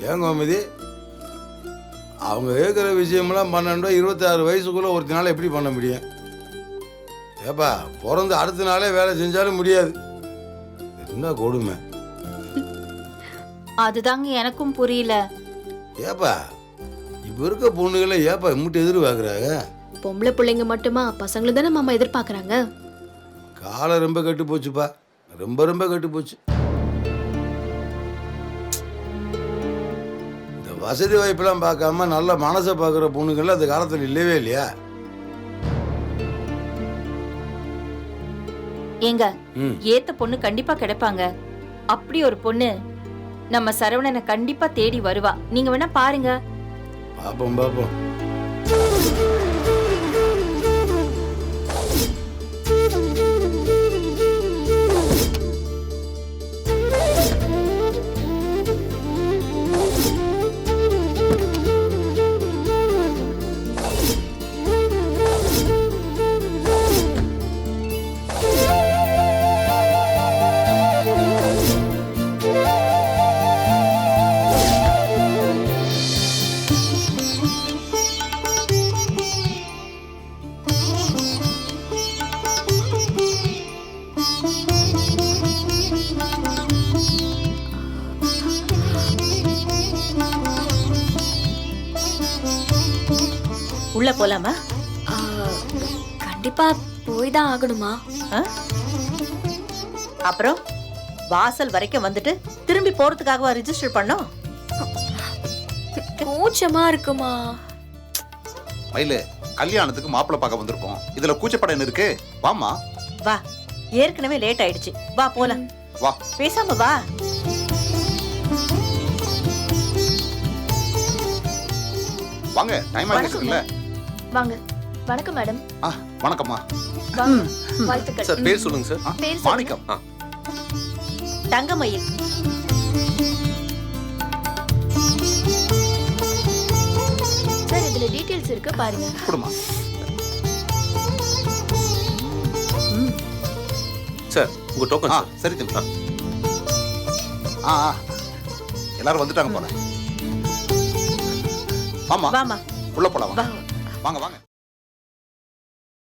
ஏன் கோமதி, அவங்க கேட்குற விஷயமெல்லாம் 12 26 வயசுக்குள்ளே ஒருத்தினால எப்படி பண்ண முடியும்? ஏப்பா பிறந்து அடுத்த நாளே வேலை செஞ்சாலும் முடியாது. என்ன கொடுமை. அதுதாங்க எனக்கும் புரியல. ஏப்பா இப்போ இருக்க பொண்ணுகளை ஏப்பா இம்முட்டு எதிர்பார்க்குறாங்க? பொம்பளை பிள்ளைங்க மட்டுமா, பசங்களை தானே மாமா எதிர்பார்க்கறாங்க. காலம் ரொம்ப கெட்டு போச்சுப்பா, ரொம்ப ரொம்ப கெட்டு போச்சு. இந்த வசதி வாய்ப்பெல்லாம் பார்க்காம நல்ல மனசை பார்க்குற பொண்ணுங்கள்லாம் அந்த காலத்தில் இல்லவே இல்லையா? ஏங்க ஏத்த பொண்ணு கண்டிப்பா கிடைப்பாங்க. அப்படி ஒரு பொண்ணு நம்ம சரவணனை கண்டிப்பா தேடி வருவா. நீங்க வேணா பாருங்க. பாப்போம் பாப்போம். உள்ள போலாமா? கண்டிப்பா போய் தான் ஆகணுமா? அப்புறம் வாசல் வரைக்கும் வந்துட்டு திரும்பி போறதுக்காகவா ரெஜிஸ்டர் பண்ணோம்? கூச்சமா இருக்குமா? மயிலு, கல்யாணத்துக்கு மாப்பிள்ளை பார்க்க வந்திருக்கோம். இதுல கூச்சப்பட என்ன இருக்கு? வாமா. வா, ஏற்கனவே லேட் ஆயிடுச்சு. வா போலாம். வா. பேசாம வா. வாங்க, டைம் ஆயிடுச்சுல்ல. வாங்க. வணக்கம் மேடம். வணக்கம்மா. வாழ்த்துக்கள். சார் பேர் சொல்லுங்க சார். பேர் மாணிக்கம். தங்கமயில். சார் இதுல டீடைல்ஸ் இருக்கு பாருங்க. கொடுமா. சார் உங்க டோக்கன் சார். சரி தம்பி. எல்லாரும் வந்துட்டாங்க போல. ஆமா வாமா. உள்ள போலாம். வாங்க வாங்க.